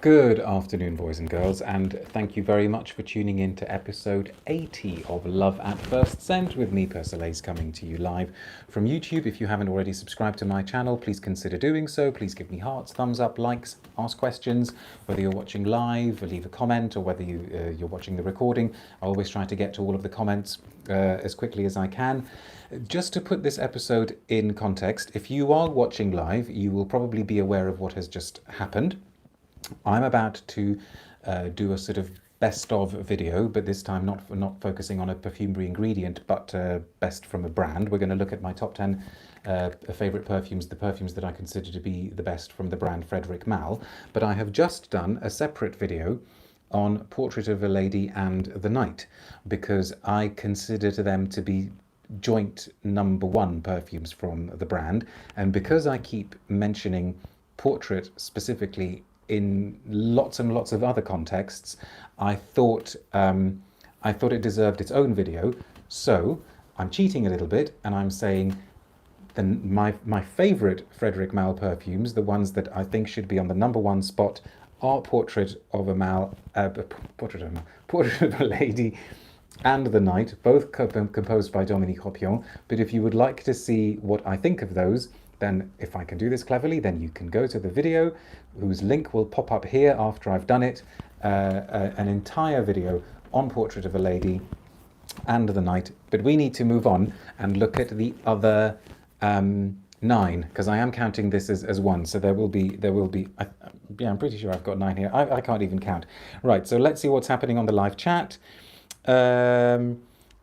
Good afternoon, boys and girls, and thank you very much for tuning in to episode 80 of Love at First Scent with me, Persolaise, coming to you live from YouTube. If you haven't already subscribed to my channel, please consider doing so. Please give me hearts, thumbs up, likes, ask questions, whether you're watching live, or leave a comment, or whether you're watching the recording. I always try to get to all of the comments as quickly as I can. Just to put this episode in context, if you are watching live, you will probably be aware of what has just happened. I'm about to do a sort of best of video, but this time not focusing on a perfumery ingredient, but best from a brand. We're going to look at my top 10 favourite perfumes, the perfumes that I consider to be the best from the brand Frederic Malle. But I have just done a separate video on Portrait of a Lady and The Night, because I consider them to be joint #1 perfumes from the brand. And because I keep mentioning Portrait specifically in lots and lots of other contexts, I thought it deserved its own video. So I'm cheating a little bit, and I'm saying my favourite Frederic Malle perfumes, the ones that I think should be on the #1 spot, are Portrait of a Lady and The Night, both composed by Dominique Ropion. But if you would like to see what I think of those, then if I can do this cleverly, then you can go to the video, whose link will pop up here after I've done it, an entire video on Portrait of a Lady and The Night. But we need to move on and look at the other 9, because I am counting this as one. So there will be, yeah, I'm pretty sure I've got 9 here. I can't even count. Right, so let's see what's happening on the live chat.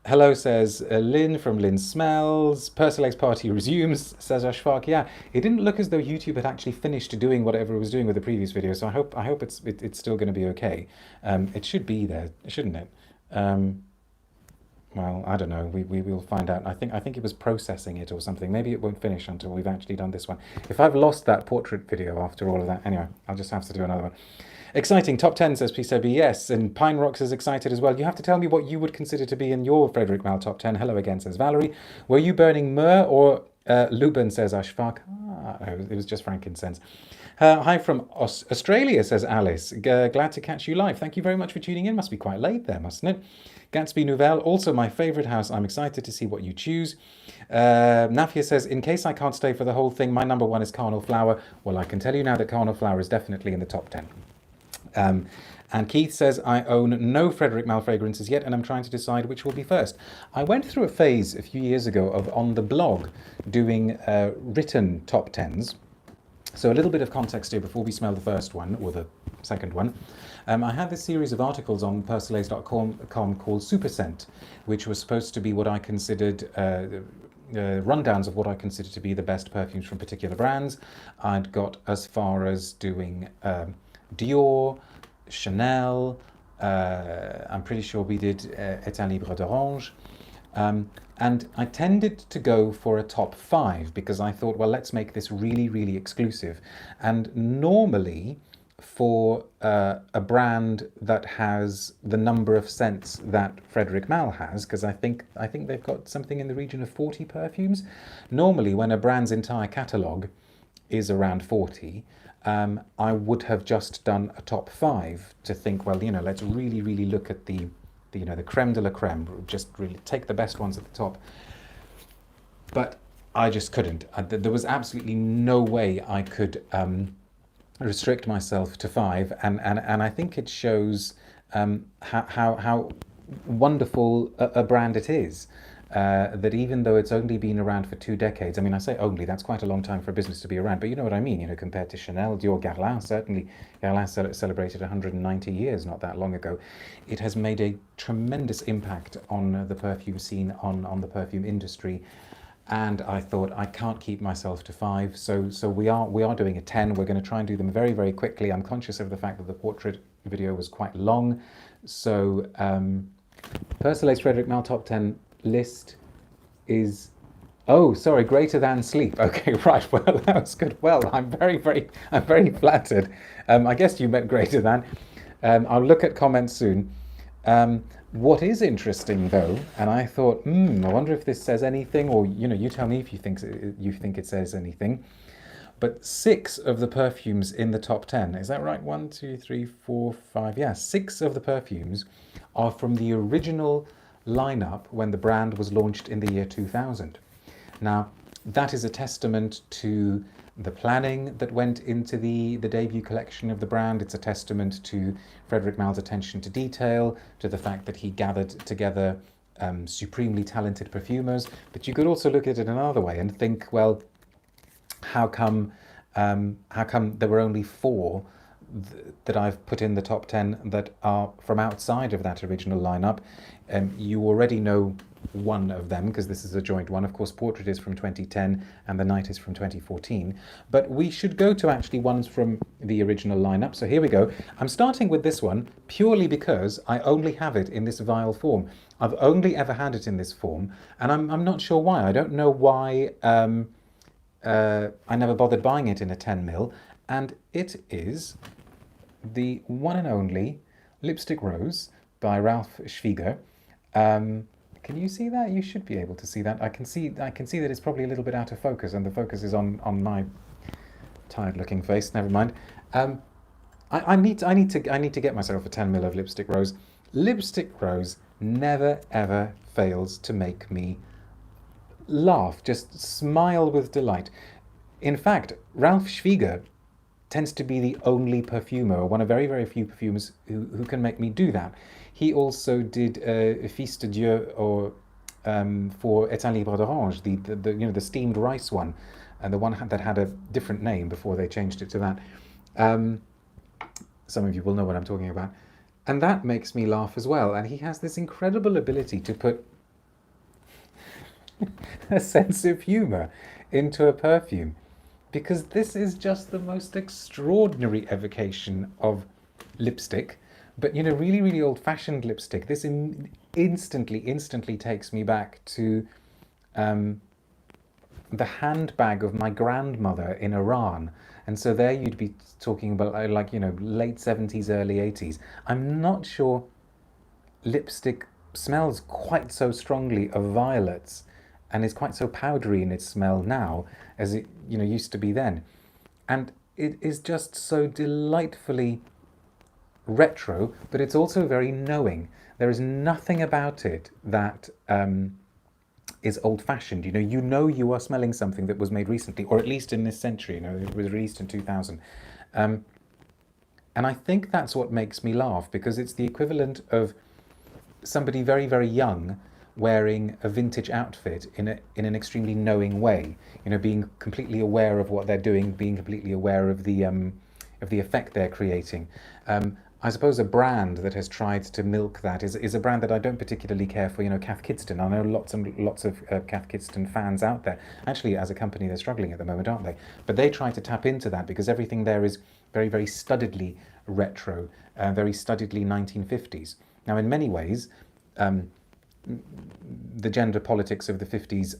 Hello, says Lynn from Lynn Smells. Persolaise party resumes, says Ashfaq. Yeah, it didn't look as though YouTube had actually finished doing whatever it was doing with the previous video, so I hope it's still going to be okay. It should be there, shouldn't it? Well, I don't know. We will find out. I think it was processing it or something. Maybe it won't finish until we've actually done this one. If I've lost that portrait video after all of that, anyway, I'll just have to do another one. Exciting. Top 10, says PCB. Yes, and Pine Rocks is excited as well. You have to tell me what you would consider to be in your Frederic Malle top 10. Hello again, says Valerie. Were you burning myrrh or Lubin, says Ashfaq. It was just frankincense. Hi from Australia, says Alice. Glad to catch you live. Thank you very much for tuning in. Must be quite late there, mustn't it? Gatsby Nouvelle, also my favourite house. I'm excited to see what you choose. Nafia says, in case I can't stay for the whole thing, my #1 is Carnal Flower. Well, I can tell you now that Carnal Flower is definitely in the top 10. And Keith says, I own no Frederic Malle fragrances yet, and I'm trying to decide which will be first. I went through a phase a few years ago of, on the blog, doing written top 10s. So a little bit of context here before we smell the first one, or the second one. I had this series of articles on persolaise.com called Super Scent, which was supposed to be what I considered rundowns of what I consider to be the best perfumes from particular brands. I'd got as far as doing Dior, Chanel, I'm pretty sure we did Etain Libre d'Orange, and I tended to go for a top 5 because I thought, well, let's make this really, really exclusive. And normally for a brand that has the number of scents that Frederic Malle has, because I think they've got something in the region of 40 perfumes. Normally when a brand's entire catalogue is around 40, I would have just done a top 5 to think, well, let's really, really look at the creme de la creme, just really take the best ones at the top. But I just couldn't. There was absolutely no way I could restrict myself to 5, and I think it shows how wonderful a brand it is. That even though it's only been around for 2 decades, I mean, I say only, that's quite a long time for a business to be around, but you know what I mean, compared to Chanel, Dior, Guerlain, certainly Guerlain celebrated 190 years not that long ago. It has made a tremendous impact on the perfume scene, on the perfume industry, and I thought, I can't keep myself to 5, so we are doing a 10. We're going to try and do them very, very quickly. I'm conscious of the fact that the portrait video was quite long, so Persolaise Frederic Malle top 10 list is, oh, sorry, greater than sleep. Okay, right, well, that was good. Well, I'm very flattered. I guess you meant greater than. I'll look at comments soon. What is interesting though, and I thought, I wonder if this says anything, or you tell me if you think it says anything. but 6 of the perfumes in the top 10, is that right? 1, 2, 3, 4, 5, yeah, 6 of the perfumes are from the original lineup when the brand was launched in the year 2000. Now, that is a testament to the planning that went into the debut collection of the brand. It's a testament to Frederic Malle's attention to detail, to the fact that he gathered together supremely talented perfumers. But you could also look at it another way and think, well, how come there were only 4 that I've put in the top 10 that are from outside of that original lineup? You already know one of them because this is a joint one. Of course, Portrait is from 2010 and The Night is from 2014. But we should go to actually ones from the original lineup. So here we go. I'm starting with this one purely because I only have it in this vial form. I've only ever had it in this form, and I'm not sure why. I don't know why I never bothered buying it in a 10ml, and it is the one and only Lipstick Rose by Ralph Schwieger. Can you see that? You should be able to see that. I can see that it's probably a little bit out of focus, and the focus is on my tired-looking face. Never mind. I need to get myself a 10ml of Lipstick Rose. Lipstick Rose never ever fails to make me laugh, just smile with delight. In fact, Ralph Schwieger tends to be the only perfumer, or one of very, very few perfumers who can make me do that. He also did Fils de Dieu or for Etain Libre d'Orange, the steamed rice one, and the one that had a different name before they changed it to that. Some of you will know what I'm talking about. And that makes me laugh as well. And he has this incredible ability to put a sense of humour into a perfume, because this is just the most extraordinary evocation of lipstick, but really, really old-fashioned lipstick. This instantly takes me back to the handbag of my grandmother in Iran. And so there you'd be talking about late 70s, early 80s. I'm not sure lipstick smells quite so strongly of violets and is quite so powdery in its smell now as it used to be then. And it is just so delightfully retro, but it's also very knowing. There is nothing about it that is old-fashioned. You are smelling something that was made recently, or at least in this century. It was released in 2000. And I think that's what makes me laugh, because it's the equivalent of somebody very, very young wearing a vintage outfit in an extremely knowing way. Being completely aware of what they're doing, being completely aware of the effect they're creating. I suppose a brand that has tried to milk that is a brand that I don't particularly care for, Cath Kidston. I know lots and lots of Cath Kidston fans out there. Actually, as a company, they're struggling at the moment, aren't they? But they try to tap into that because everything there is very, very studiedly retro, very studiedly 1950s. Now, in many ways, the gender politics of the 50s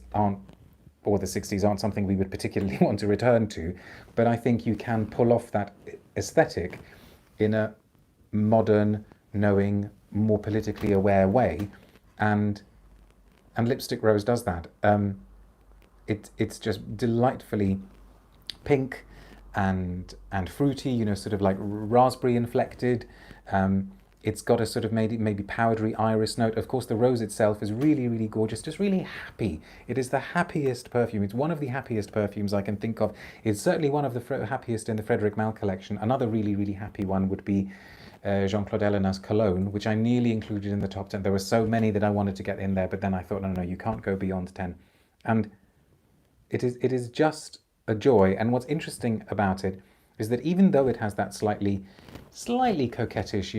or the 60s aren't something we would particularly want to return to, but I think you can pull off that aesthetic in a modern, knowing, more politically aware way, and Lipstick Rose does that. It's just delightfully pink and fruity, sort of like raspberry inflected. It's got a sort of maybe powdery iris note. Of course, the rose itself is really, really gorgeous, just really happy. It is the happiest perfume. It's one of the happiest perfumes I can think of. It's certainly one of the happiest in the Frederic Malle collection. Another really, really happy one would be Jean-Claude Elena's Cologne, which I nearly included in the top 10. There were so many that I wanted to get in there, but then I thought, no, you can't go beyond 10. And it is just a joy. And what's interesting about it is that even though it has that slightly coquettish,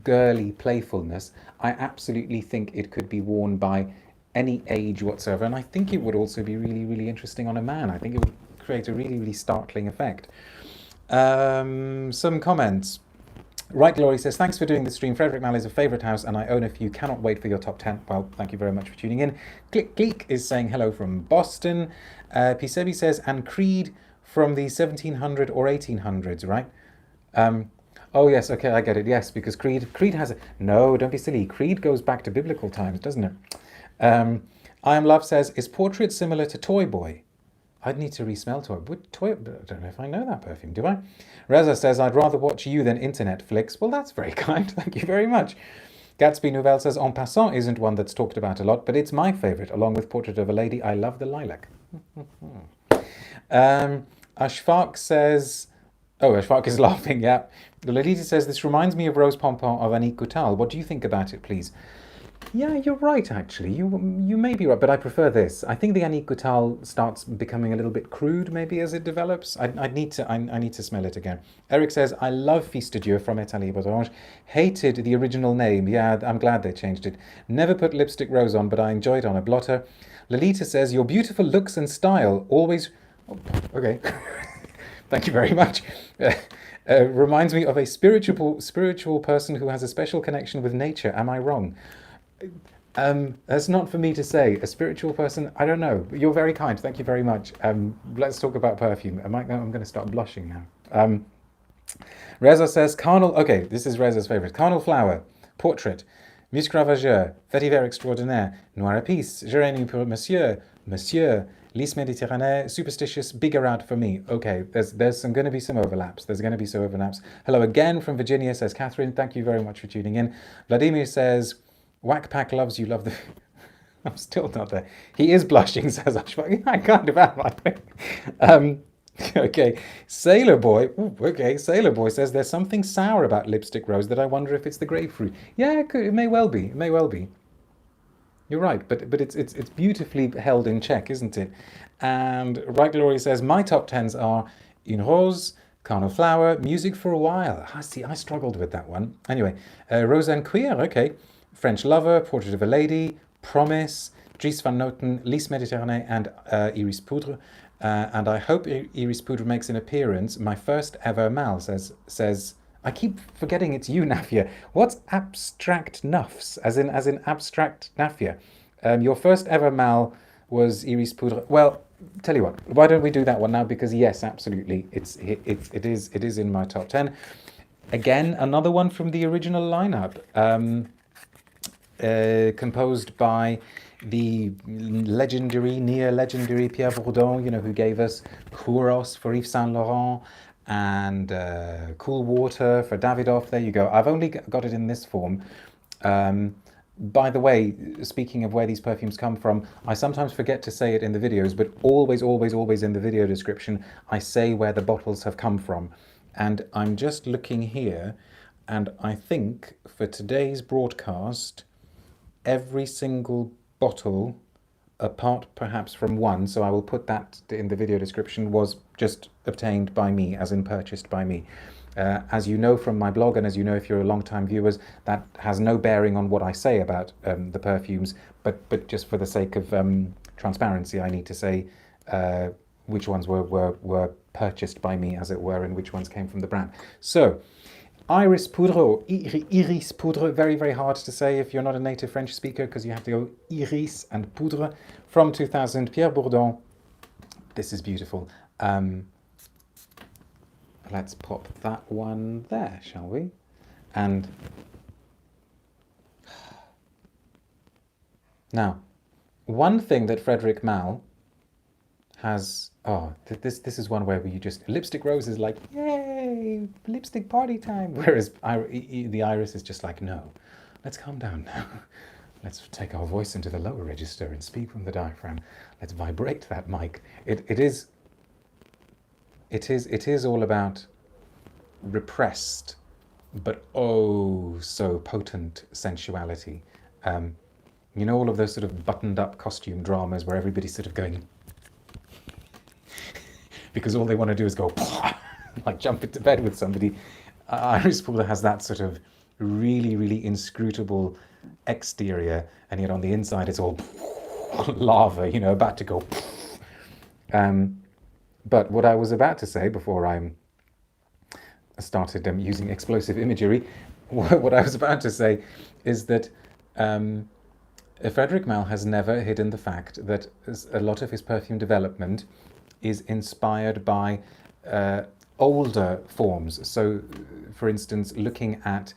girly playfulness, I absolutely think it could be worn by any age whatsoever. And I think it would also be really, really interesting on a man. I think it would create a really, really startling effect. Some comments. Right Glory says, thanks for doing the stream. Frederic Malle is a favourite house and I own a few. Cannot wait for your top 10. Well, thank you very much for tuning in. Click Gleek is saying hello from Boston. Pisebi says, and Creed from the 1700 or 1800s, right? Oh yes, okay, I get it. Yes, because Creed has a... No, don't be silly. Creed goes back to biblical times, doesn't it? I Am Love says, is Portrait similar to Toy Boy? I'd need to resmell Toy. I don't know if I know that perfume, do I? Reza says, I'd rather watch you than internet flicks. Well, that's very kind. Thank you very much. Gatsby Nouvelle says, En Passant isn't one that's talked about a lot, but it's my favourite, along with Portrait of a Lady. I love the lilac. Ashfaq says, oh, Ashfaq is laughing, yeah. Lolita says, this reminds me of Rose Pompon of Annick Goutal. What do you think about it, please? Yeah, you're right, actually. You may be right, but I prefer this. I think the Annick Goutal starts becoming a little bit crude, maybe, as it develops. I need to smell it again. Eric says, I love Fils de Dieu from Italie Botange. Hated the original name. Yeah, I'm glad they changed it. Never put lipstick rose on, but I enjoy it on a blotter. Lolita says, your beautiful looks and style always... Oh, okay. Thank you very much. Reminds me of a spiritual person who has a special connection with nature. Am I wrong? That's not for me to say. A spiritual person, I don't know. You're very kind. Thank you very much. Let's talk about perfume. I'm going to start blushing now. Reza says, Carnal... Okay, this is Reza's favourite. Carnal Flower, Portrait, Musc Ravageur, Vetiver Extraordinaire, Noir Epices, Géranie pour Monsieur, Lys Méditerranée, Superstitious, bigger out for me. Okay, there's going to be some overlaps. Hello again from Virginia, says Catherine. Thank you very much for tuning in. Vladimir says, Whack Pack loves you, love the... I'm still not there. He is blushing, says Ashfaq. I kind of am, I think. Okay, Sailor Boy. Ooh, okay, Sailor Boy says, there's something sour about Lipstick Rose that I wonder if it's the grapefruit. Yeah, it may well be. It may well be. You're right, but it's beautifully held in check, isn't it? And Right Glory says, my top 10s are Une Rose, Carnal Flower, Music for a While. I struggled with that one. Anyway, Roseanne Queer, okay. French Lover, Portrait of a Lady, Promise, Dries Van Noten, Lys Méditerranée, and Iris Poudre. And I hope Iris Poudre makes an appearance. My first ever Mal says I keep forgetting it's you, Nafia. What's abstract nuffs? As in abstract Nafia. Your first ever Mal was Iris Poudre. Well, tell you what, why don't we do that one now? Because yes, absolutely, it is in my top 10. Again, another one from the original lineup, composed by the near-legendary Pierre Bourdon, who gave us Kouros for Yves Saint Laurent, and Cool Water for Davidoff. There you go. I've only got it in this form. By the way, speaking of where these perfumes come from, I sometimes forget to say it in the videos, but always in the video description, I say where the bottles have come from. And I'm just looking here, and I think for today's broadcast, every single bottle, apart perhaps from one, so I will put that in the video description, was just obtained by me, as in purchased by me. As you know from my blog, and as you know if you're a long-time viewers, that has no bearing on what I say about the perfumes, but just for the sake of transparency, I need to say which ones were purchased by me, as it were, and which ones came from the brand. So, Iris Poudre, or Iris Poudre, very, very hard to say if you're not a native French speaker, because you have to go Iris and Poudre, from 2000, Pierre Bourdon. This is beautiful. Let's pop that one there, shall we? And now, one thing that Frederic Malle has... Oh, this is one where you just... Lipstick Rose is like, yay, lipstick party time. Whereas the Iris is just like, no, let's calm down now. Let's take our voice into the lower register and speak from the diaphragm. Let's vibrate that mic. It is all about repressed, but oh so potent sensuality. You know, all of those sort of buttoned up costume dramas where everybody's sort of going... because all they want to do is go like jump into bed with somebody. Iris Poudre has that sort of really, really inscrutable exterior, and yet on the inside it's all lava, about to go. But what I was about to say before I started using explosive imagery, what I was about to say is that Frederic Malle has never hidden the fact that a lot of his perfume development is inspired by older forms. So, for instance, looking at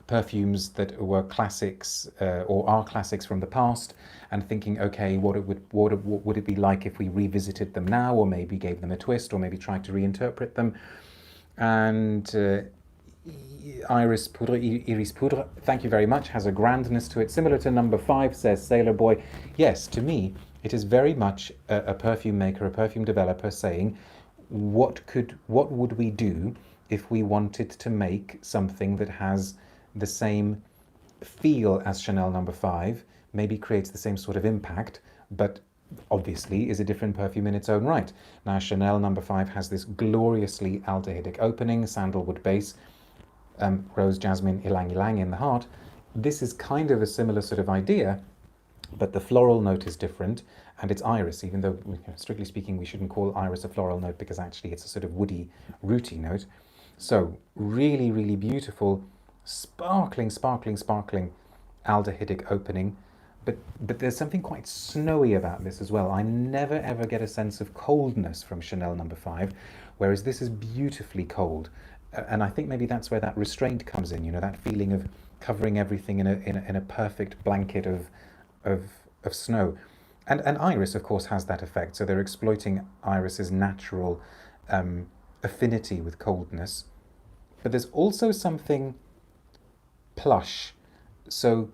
perfumes that were classics or are classics from the past, and thinking, okay, what would it be like if we revisited them now, or maybe gave them a twist, or maybe tried to reinterpret them. And Iris Poudre, thank you very much, has a grandness to it, similar to number 5, says Sailor Boy. Yes, to me, it is very much a perfume maker, a perfume developer saying, what would we do if we wanted to make something that has the same feel as Chanel number 5, maybe creates the same sort of impact, but obviously is a different perfume in its own right. Now, Chanel number 5 has this gloriously aldehydic opening, sandalwood base, rose, jasmine, ylang ylang in the heart. This is kind of a similar sort of idea, but the floral note is different, and it's iris, even though, strictly speaking, we shouldn't call iris a floral note because actually it's a sort of woody, rooty note. So really, really beautiful, sparkling aldehydic opening, but there's something quite snowy about this as well. I never ever get a sense of coldness from Chanel number 5, whereas this is beautifully cold. And I think maybe that's where that restraint comes in, that feeling of covering everything in a perfect blanket of snow. And Iris, of course, has that effect. So they're exploiting Iris's natural affinity with coldness. But there's also something plush. So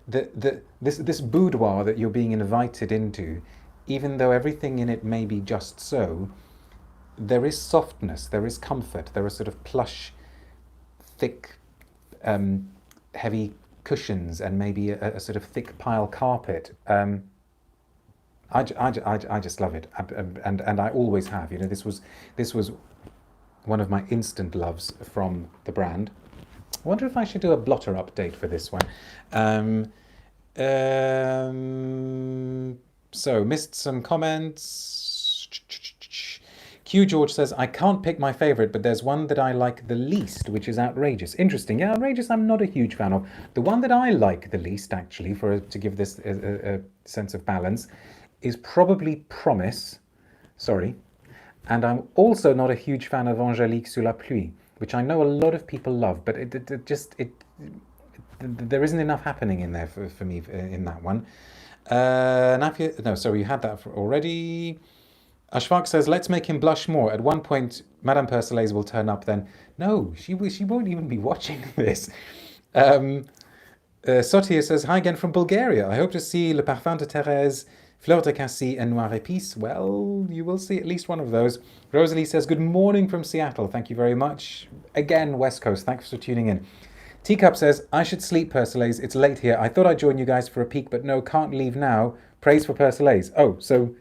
this boudoir that you're being invited into, even though everything in it may be just so, there is softness, there is comfort, there are sort of plush, thick, heavy cushions, and maybe a sort of thick pile carpet. I just love it, and I always have. This was one of my instant loves from the brand. I wonder if I should do a blotter update for this one. So missed some comments. Q George says, I can't pick my favorite, but there's one that I like the least, which is Outrageous. Interesting. Yeah, Outrageous I'm not a huge fan of. The one that I like the least, actually, to give this a sense of balance, is probably Promise. Sorry. And I'm also not a huge fan of Angélique sous la pluie, which I know a lot of people love, but there isn't enough happening in there for me in that one. No, sorry, you had that already. Ashfaq says, let's make him blush more. At one point, Madame Persolaise will turn up then. No, she won't even be watching this. Sotia says, hi again from Bulgaria. I hope to see Le Parfum de Thérèse, Fleur de Cassie and Noir Epices. Well, you will see at least one of those. Rosalie says, good morning from Seattle. Thank you very much. Again, West Coast. Thanks for tuning in. Teacup says, I should sleep, Persolaise. It's late here. I thought I'd join you guys for a peek, but no, can't leave now. Praise for Persolaise. Oh, so...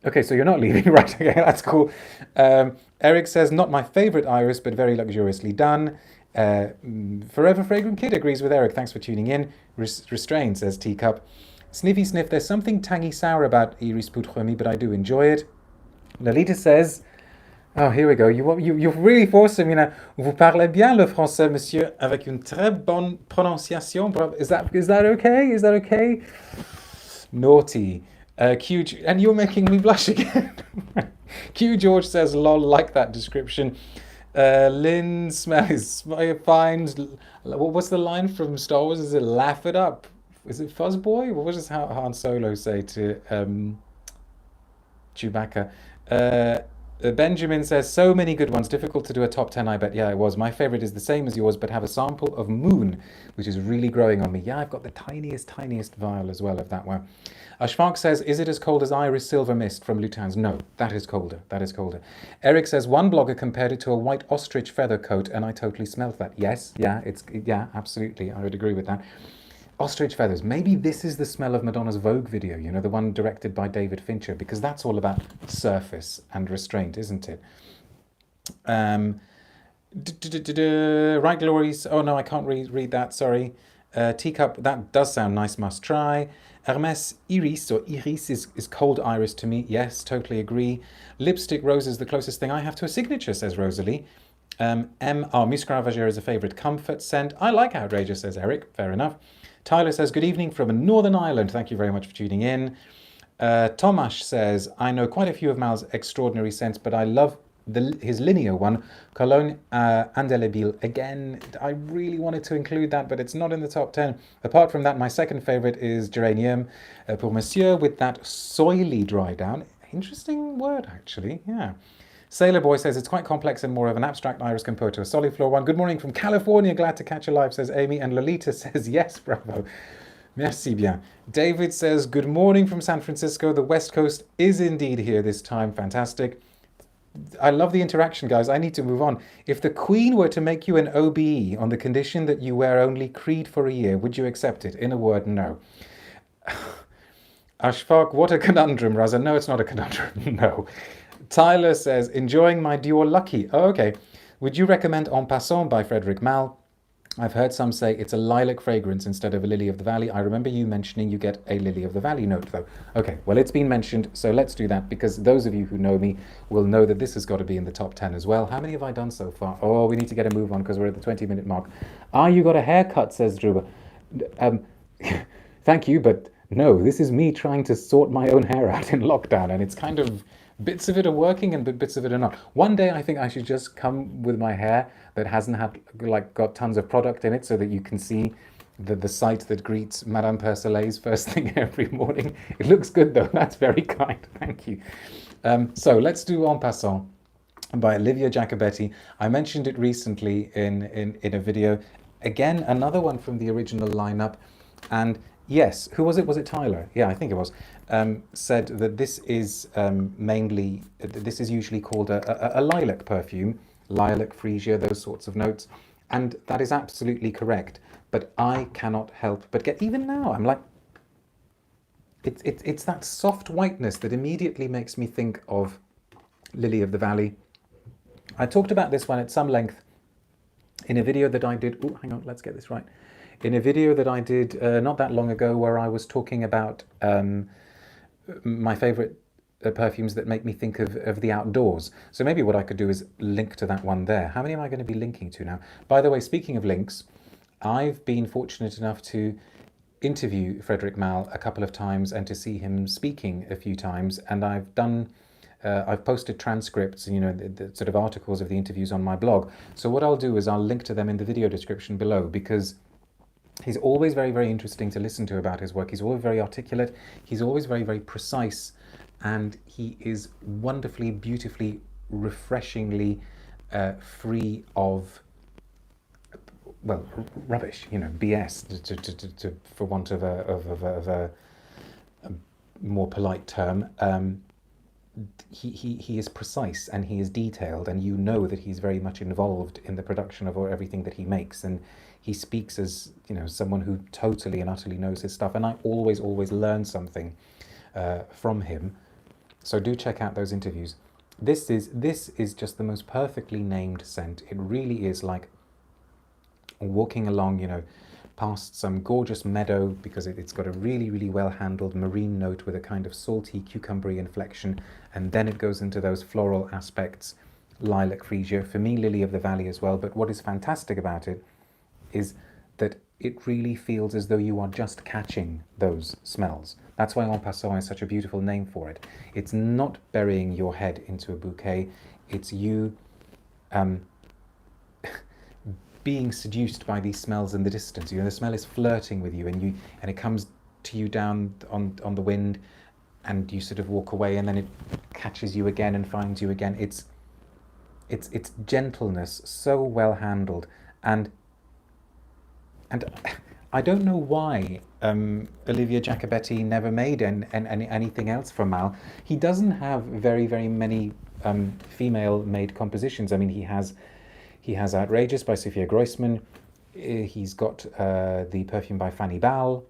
Okay, so you're not leaving. Right, okay, that's cool. Eric says, not my favourite iris, but very luxuriously done. Forever Fragrant Kid agrees with Eric. Thanks for tuning in. Restrain, says Teacup. Sniffy Sniff, there's something tangy sour about Iris Poudre, but I do enjoy it. Lolita says, oh, here we go. You've really forced me now. Vous parlez bien le français, monsieur, avec une très bonne prononciation. Is that okay? Is that okay? Naughty. Q, and you're making me blush again. Q George says, lol, like that description. Lynn smells finds. What's the line from Star Wars? Is it laugh it up? Is it Fuzzboy? What does Han Solo say to Chewbacca? Benjamin says, so many good ones. Difficult to do a top 10, I bet. Yeah, it was. My favorite is the same as yours, but have a sample of Moon, which is really growing on me. Yeah, I've got the tiniest vial as well of that one. Ashfaq says, is it as cold as Iris Silver Mist from Lutin's? No, that is colder. That is colder. Eric says, one blogger compared it to a white ostrich feather coat, and I totally smelled that. Yes, yeah, absolutely. I would agree with that. Ostrich feathers. Maybe this is the smell of Madonna's Vogue video, the one directed by David Fincher, because that's all about surface and restraint, isn't it? Right, Glories. Oh, no, I can't read that, sorry. Teacup, that does sound nice, must try. Hermes Iris, or Iris, is cold iris to me. Yes, totally agree. Lipstick Rose is the closest thing I have to a signature, says Rosalie. Musc Ravageur is a favourite comfort scent. I like Outrageous, says Eric. Fair enough. Tyler says, good evening from Northern Ireland. Thank you very much for tuning in. Tomasz says, I know quite a few of Mal's extraordinary scents, but I love his linear one, Cologne Indélébile. Again, I really wanted to include that, but it's not in the top 10. Apart from that, my second favorite is Geranium pour Monsieur with that soily dry down. Interesting word, actually. Yeah. Sailor Boy says it's quite complex and more of an abstract iris compared to a Soliflor one. Good morning from California. Glad to catch you live, says Amy. And Lolita says yes, bravo. Merci bien. David says good morning from San Francisco. The West Coast is indeed here this time. Fantastic. I love the interaction, guys. I need to move on. If the Queen were to make you an OBE on the condition that you wear only Creed for a year, would you accept it? In a word, no. Ashfaq, what a conundrum, Raza. No, it's not a conundrum. No. Tyler says, enjoying my Dior Lucky. Oh, okay. Would you recommend En Passant by Frederic Malle? I've heard some say it's a lilac fragrance instead of a lily of the valley. I remember you mentioning you get a lily of the valley note, though. Okay, well, it's been mentioned, so let's do that, because those of you who know me will know that this has got to be in the top 10 as well. How many have I done so far? Oh, we need to get a move on because we're at the 20-minute mark. Ah, you got a haircut, says Druba. Thank you, but no, this is me trying to sort my own hair out in lockdown, and it's kind of... bits of it are working and bits of it are not. One day I think I should just come with my hair that hasn't had got tons of product in it, so that you can see the sight that greets Madame Persolaise first thing every morning. It looks good though. That's very kind. Thank you. So let's do En Passant by Olivia Jacobetti. I mentioned it recently in a video. Again, another one from the original lineup. And yes, who was it? Was it Tyler? Yeah, I think it was. Said that this is this is usually called a lilac perfume, lilac, freesia, those sorts of notes. And that is absolutely correct. But I cannot help but get, even now, I'm like, it's that soft whiteness that immediately makes me think of Lily of the Valley. I talked about this one at some length in a video that I did. Oh, hang on, let's get this right. In a video that I did not that long ago, where I was talking about my favorite perfumes that make me think of the outdoors. So maybe what I could do is link to that one there. How many am I going to be linking to now? By the way, speaking of links, I've been fortunate enough to interview Frederic Malle a couple of times and to see him speaking a few times, and I've posted transcripts, you know, the sort of articles of the interviews on my blog. So what I'll do is I'll link to them in the video description below, because he's always very, very interesting to listen to about his work. He's always very articulate. He's always very, very precise. And he is wonderfully, beautifully, refreshingly free of, well, rubbish, you know, BS, for want of a more polite term. He is precise and he is detailed, and you know that he's very much involved in the production of everything that he makes. And he speaks as, you know, someone who totally and utterly knows his stuff, and I always learn something from him. So do check out those interviews. This is just the most perfectly named scent. It really is like walking along, you know, past some gorgeous meadow, because it's got a really, really well handled marine note with a kind of salty cucumbery inflection, and then it goes into those floral aspects, lilac, freesia, for me lily of the valley as well. But what is fantastic about it is that it really feels as though you are just catching those smells. That's why En Passant is such a beautiful name for it. It's not burying your head into a bouquet. It's you being seduced by these smells in the distance. You know, the smell is flirting with you, and it comes to you down on the wind, and you sort of walk away, and then it catches you again and finds you again. It's gentleness, so well handled, and I don't know why Olivia Jacobetti never made anything else from Malle. He doesn't have very, very many female-made compositions. I mean, he has Outrageous by Sophia Groisman. He's got the Perfume by Fanny Bal.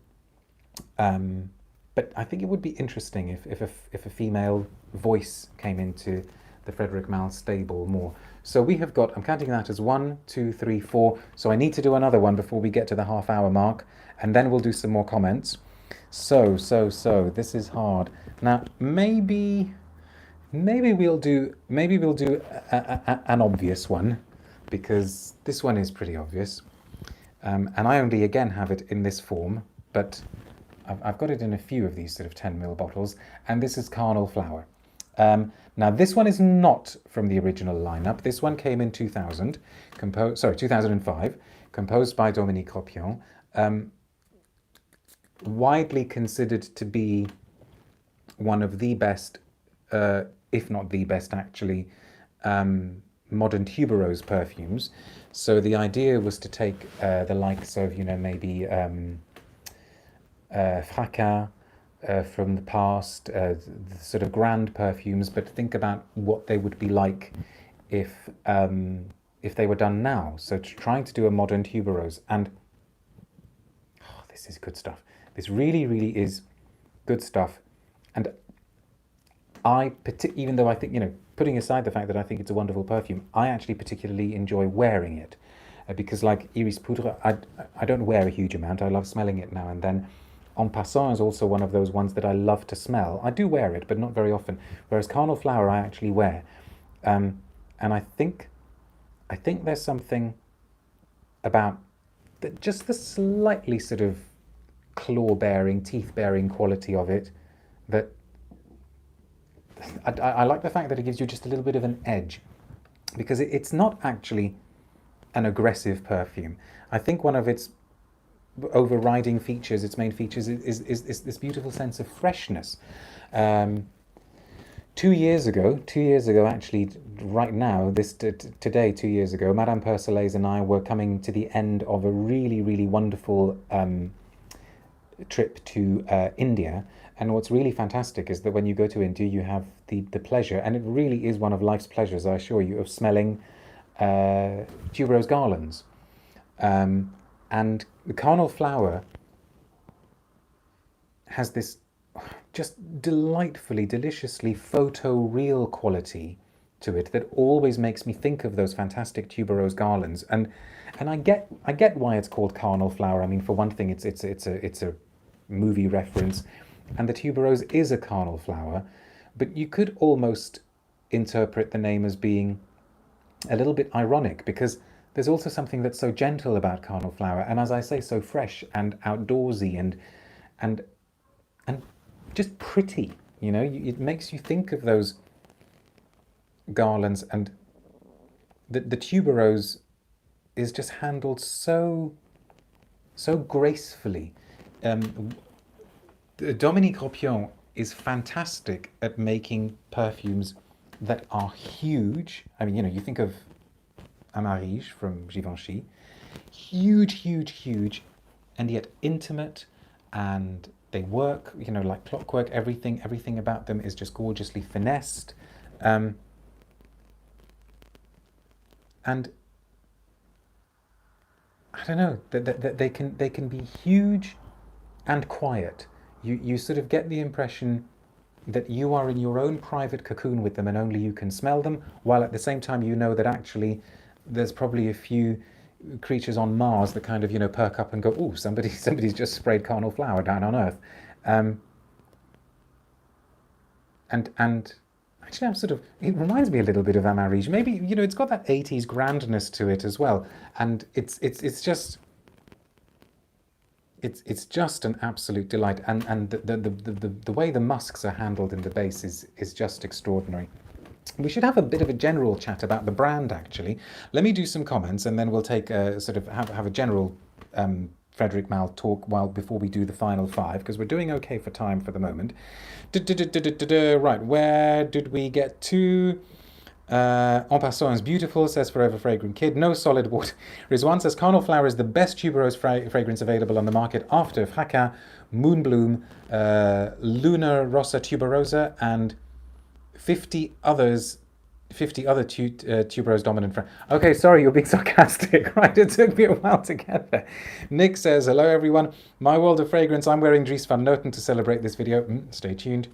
But I think it would be interesting if a female voice came into the Frederic Malle stable more. So we have got, I'm counting that as 1, 2, 3, 4. So I need to do another one before we get to the half-hour mark, and then we'll do some more comments. So this is hard. Now maybe we'll do an obvious one, because this one is pretty obvious, and I only again have it in this form, but I've got it in a few of these sort of 10 ml bottles, and this is Carnal Flower. Now, this one is not from the original lineup. This one came in 2005, composed by Dominique Ropion. Widely considered to be one of the best, if not the best actually, modern tuberose perfumes. So the idea was to take the likes of, maybe Fracas from the past, the sort of grand perfumes, but think about what they would be like if they were done now. So trying to do a modern tuberose, and this is good stuff. This really, really is good stuff. And even though I think, putting aside the fact that I think it's a wonderful perfume, I actually particularly enjoy wearing it. Because like Iris Poudre, I don't wear a huge amount. I love smelling it now and then. En Passant is also one of those ones that I love to smell. I do wear it, but not very often. Whereas Carnal Flower I actually wear. And I think there's something about just the slightly sort of claw-bearing, teeth-bearing quality of it that I like the fact that it gives you just a little bit of an edge, because it's not actually an aggressive perfume. I think one of its overriding features, its main features, is this beautiful sense of freshness. 2 years ago actually, right now, today, 2 years ago, Madame Persolaise and I were coming to the end of a really, really wonderful trip to India. And what's really fantastic is that when you go to India, you have the pleasure, and it really is one of life's pleasures, I assure you, of smelling tuberose garlands. And the Carnal Flower has this just delightfully, deliciously photo-real quality to it that always makes me think of those fantastic tuberose garlands. And I get why it's called Carnal Flower. I mean, for one thing, it's a movie reference, and the tuberose is a carnal flower, but you could almost interpret the name as being a little bit ironic, because there's also something that's so gentle about Carnal Flower, and as I say, so fresh and outdoorsy and just pretty. It makes you think of those garlands, and the tuberose is just handled so gracefully. Dominique Ropion is fantastic at making perfumes that are huge. I mean, you think of Amarige from Givenchy, huge, and yet intimate, and they work, like clockwork. Everything about them is just gorgeously finessed, and I don't know, they can be huge and quiet. You sort of get the impression that you are in your own private cocoon with them, and only you can smell them, while at the same time you know that actually there's probably a few creatures on Mars that kind of, perk up and go, "Ooh, somebody's just sprayed Carnal Flower down on Earth." And actually, it reminds me a little bit of Amarige. Maybe, it's got that 80s grandness to it as well, and it's just an absolute delight, and the way the musks are handled in the base is just extraordinary. We should have a bit of a general chat about the brand, actually. Let me do some comments, and then we'll take have a general Frederic Malle talk before we do the final five, because we're doing okay for time for the moment. Right, where did we get to? En Passant is beautiful, says Forever Fragrant Kid. No solid water. Rizwan says Carnal Flower is the best tuberose fragrance available on the market after Fracas, Moonbloom, Luna Rossa Tuberosa, and 50 other tuberose dominant Okay, sorry, you're being sarcastic, right? It took me a while to get there. Nick says, hello everyone. My world of fragrance. I'm wearing Dries Van Noten to celebrate this video. Stay tuned.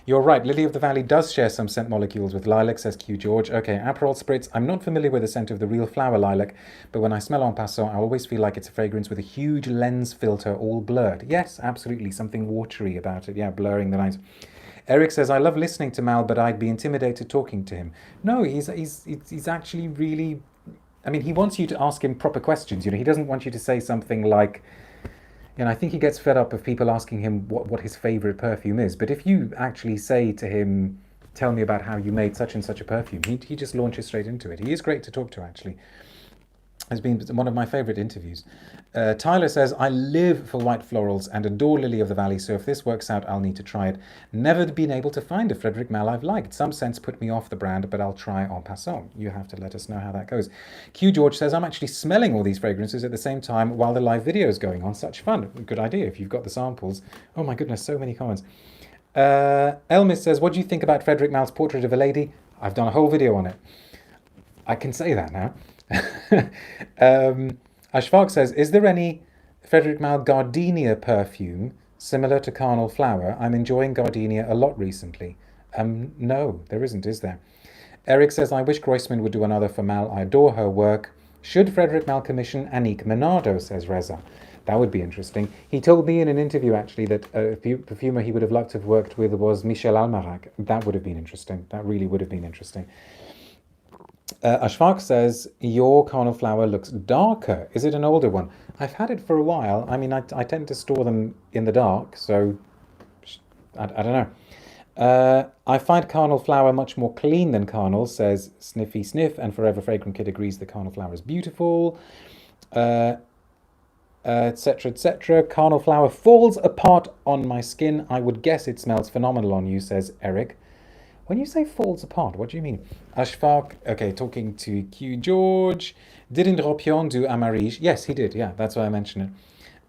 You're right, Lily of the Valley does share some scent molecules with lilac, says Q George. Okay, Aperol Spritz. I'm not familiar with the scent of the real flower lilac, but when I smell En Passant, I always feel like it's a fragrance with a huge lens filter all blurred. Yes, absolutely, something watery about it. Yeah, blurring the lines. Eric says, I love listening to Mal, but I'd be intimidated talking to him. No, he's actually really... I mean, he wants you to ask him proper questions. He doesn't want you to say something like... I think he gets fed up of people asking him what his favourite perfume is. But if you actually say to him, tell me about how you made such and such a perfume. He just launches straight into it. He is great to talk to, actually. Has been one of my favourite interviews. Tyler says, I live for white florals and adore Lily of the Valley, so if this works out, I'll need to try it. Never been able to find a Frederic Malle I've liked. Some scents put me off the brand, but I'll try en passant. You have to let us know how that goes. Q George says, I'm actually smelling all these fragrances at the same time while the live video is going on. Such fun. Good idea if you've got the samples. Oh my goodness, so many comments. Elmis says, what do you think about Frederic Malle's Portrait of a Lady? I've done a whole video on it. I can say that now. Ashfaq says, is there any Frederic Malle Gardenia perfume similar to Carnal Flower? I'm enjoying Gardenia a lot recently. No, there isn't, is there? Eric says, I wish Groisman would do another for Malle. I adore her work. Should Frederic Malle commission Annick Menardo, says Reza. That would be interesting. He told me in an interview, actually, that a perfumer he would have loved to have worked with was Michel Almarac. That would have been interesting. That really would have been interesting. Ashfaq says, your Carnal Flower looks darker. Is it an older one? I've had it for a while. I mean, I tend to store them in the dark, so I don't know. I find Carnal Flower much more clean than Carnal, says Sniffy Sniff, and Forever Fragrant Kid agrees the Carnal Flower is beautiful. Etc, etc. Carnal Flower falls apart on my skin. I would guess it smells phenomenal on you, says Eric. When you say falls apart, what do you mean? Ashfaq, okay, talking to Q George. Didn't Ropion do Amarige? Yes, he did. Yeah, that's why I mentioned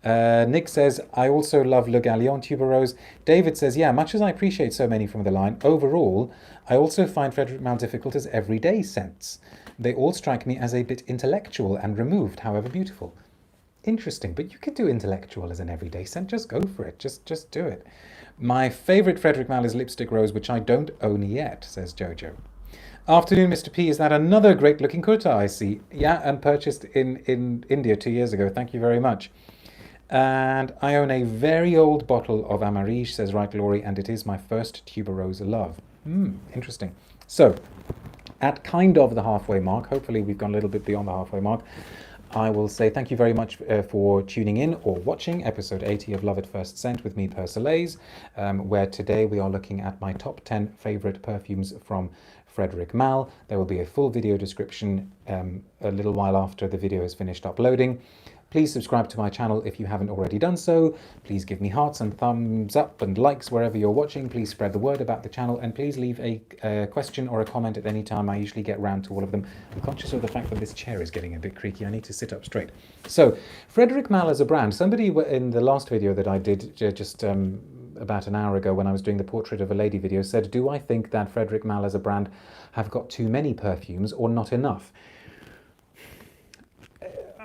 it. Nick says, I also love Le Galion tuberose. David says, yeah, much as I appreciate so many from the line, overall, I also find Frederic Malle difficult as everyday scents. They all strike me as a bit intellectual and removed, however beautiful. Interesting, but you could do intellectual as an everyday scent. Just go for it. Just do it. My favourite Frederic Malle is Lipstick Rose, which I don't own yet, says Jojo. Afternoon, Mr. P. Is that another great-looking kurta I see? Yeah, and purchased in India 2 years ago. Thank you very much. And I own a very old bottle of Amarige, says Right Glory, and it is my first tuberose love. Interesting. So, at kind of the halfway mark, hopefully we've gone a little bit beyond the halfway mark, I will say thank you very much for tuning in or watching episode 80 of Love at First Scent with me, Persolaise, where today we are looking at my top 10 favourite perfumes from Frederic Malle. There will be a full video description a little while after the video is finished uploading. Please subscribe to my channel if you haven't already done so. Please give me hearts and thumbs up and likes wherever you're watching. Please spread the word about the channel, and please leave a question or a comment at any time. I usually get round to all of them. I'm conscious of the fact that this chair is getting a bit creaky. I need to sit up straight. So, Frederic Malle as a brand. Somebody in the last video that I did just about an hour ago when I was doing the Portrait of a Lady video said, do I think that Frederic Malle as a brand have got too many perfumes or not enough?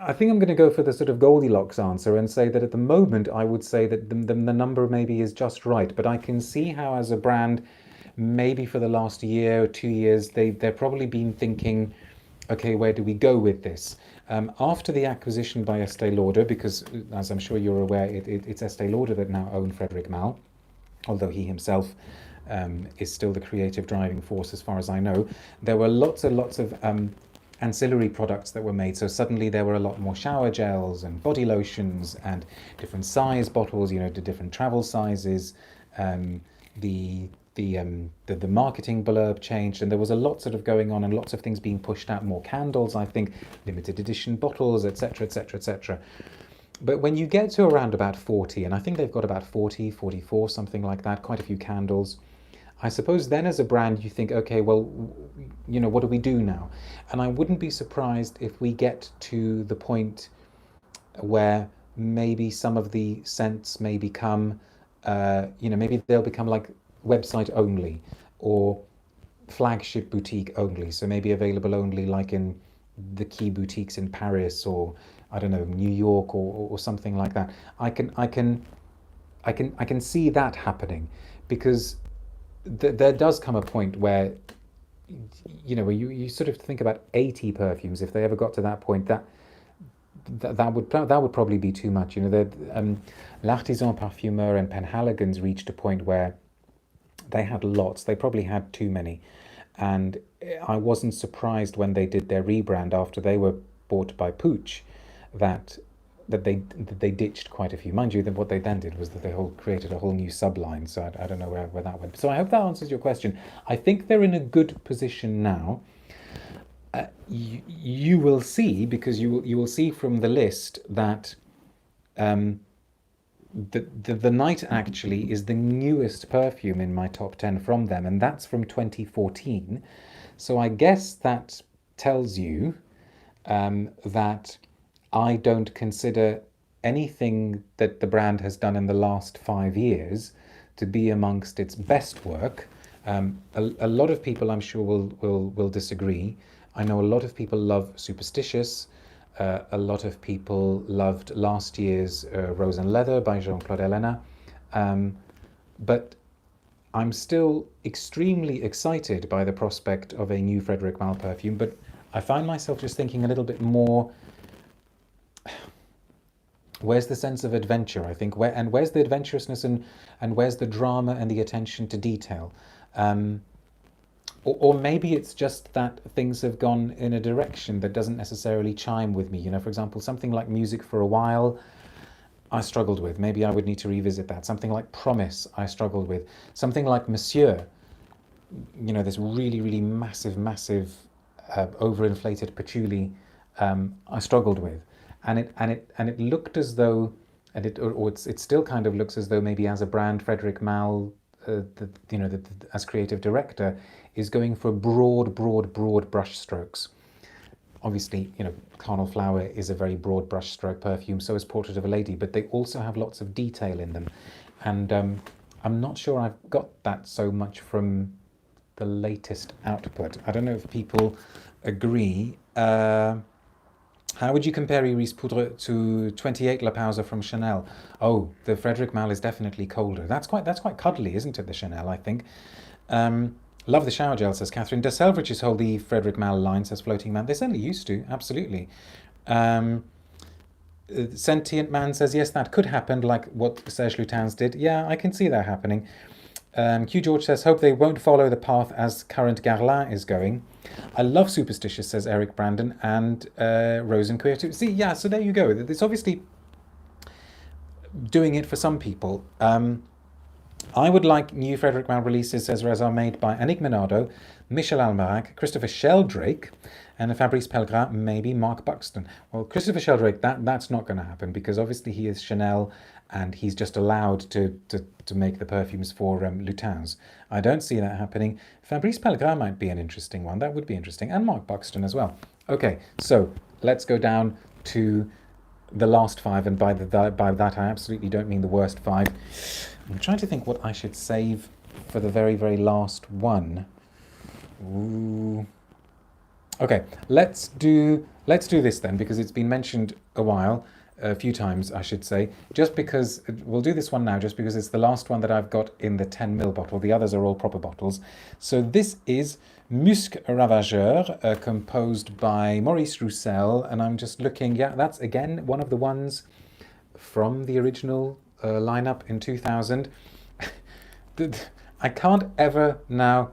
I think I'm going to go for the sort of Goldilocks answer and say that at the moment I would say that the number maybe is just right, but I can see how as a brand, maybe for the last year or 2 years, they've probably been thinking, okay, where do we go with this? After the acquisition by Estee Lauder, because as I'm sure you're aware, it's Estee Lauder that now own Frederic Malle, although he himself is still the creative driving force as far as I know. There were lots and lots of ancillary products that were made, so suddenly there were a lot more shower gels and body lotions and different size bottles, you know, the different travel sizes. The marketing blurb changed, and there was a lot sort of going on and lots of things being pushed out, more candles, I think, limited edition bottles, etc, etc, etc. But when you get to around about 40, and I think they've got about 40, 44, something like that, quite a few candles, I suppose then as a brand you think, okay, well, you know, what do we do now? And I wouldn't be surprised if we get to the point where maybe some of the scents may become, you know, maybe they'll become like website only or flagship boutique only. So maybe available only like in the key boutiques in Paris or, I don't know, New York or something like that. I can see that happening, because there does come a point where, you know, where you sort of think about 80 perfumes. If they ever got to that point, that would probably be too much. You know, L'Artisan Parfumeur and Penhaligon's reached a point where they had lots. They probably had too many, and I wasn't surprised when they did their rebrand after they were bought by Puig that that they ditched quite a few. Mind you, that what they then did was that they created a whole new subline. So I don't know where that went. So I hope that answers your question. I think they're in a good position now. You will see, because you will see from the list that the Night actually is the newest perfume in my top 10 from them, and that's from 2014. So I guess that tells you that I don't consider anything that the brand has done in the last 5 years to be amongst its best work. A lot of people, I'm sure, will disagree. I know a lot of people love Superstitious. A lot of people loved last year's Rose and Leather by Jean-Claude Helena. But I'm still extremely excited by the prospect of a new Frederic Malle perfume, but I find myself just thinking a little bit more, where's the sense of adventure, I think, where's the adventurousness and where's the drama and the attention to detail? Or maybe it's just that things have gone in a direction that doesn't necessarily chime with me. You know, for example, something like Music for a While, I struggled with. Maybe I would need to revisit that. Something like Promise, I struggled with. Something like Monsieur, you know, this really, really massive, overinflated patchouli, I struggled with. And it looked as though, it still kind of looks as though maybe as a brand, Frederic Malle, as creative director, is going for broad brush strokes. Obviously, you know, Carnal Flower is a very broad brush stroke perfume, so is Portrait of a Lady, but they also have lots of detail in them. And I'm not sure I've got that so much from the latest output. I don't know if people agree. How would you compare Iris Poudre to 28 La Pausa from Chanel? Oh, the Frederic Malle is definitely colder. That's quite cuddly, isn't it, the Chanel, I think. Love the shower gel, says Catherine. Does Selfridges hold the Frederic Malle line, says Floating Man? They certainly used to, absolutely. Sentient Man says, yes, that could happen, like what Serge Lutens did. Yeah, I can see that happening. Q George says, hope they won't follow the path as current Guerlain is going. I love Superstitious, says Eric Brandon, and Rose and Queer too. See, yeah, so there you go. It's obviously doing it for some people. I would like new Frederic Malle releases, says Reza, made by Annick Menardo, Michel Almarac, Christopher Sheldrake, and Fabrice Pellegrin, maybe Mark Buxton. Well, Christopher Sheldrake, that's not going to happen, because obviously he is Chanel and he's just allowed to make the perfumes for Lutens. I don't see that happening. Fabrice Pellegrin might be an interesting one. That would be interesting. And Mark Buxton as well. Okay, so let's go down to the last 5, and by that I absolutely don't mean the worst 5. I'm trying to think what I should save for the very, very last one. Ooh. Okay, let's do this then, because it's been mentioned a few times, I should say. Just because we'll do this one now, just because it's the last one that I've got in the 10ml bottle. The others are all proper bottles. So this is Musc Ravageur, composed by Maurice Roussel, and I'm just looking. Yeah, that's again one of the ones from the original lineup in 2000. I can't ever now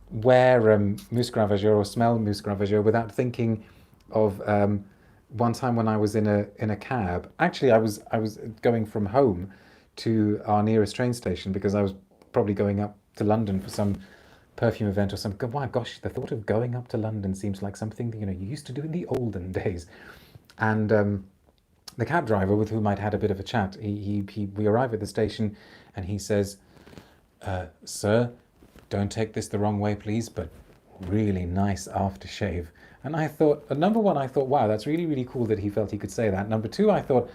wear Musc Ravageur or smell Musc Ravageur without thinking of one time when I was in a cab. Actually, I was going from home to our nearest train station, because I was probably going up to London for some perfume event or something. My gosh, the thought of going up to London seems like something that, you know, you used to do in the olden days. And the cab driver, with whom I'd had a bit of a chat, we arrive at the station and he says, sir, don't take this the wrong way, please, but really nice aftershave. And I thought, number one, wow, that's really, really cool that he felt he could say that. Number two, I thought,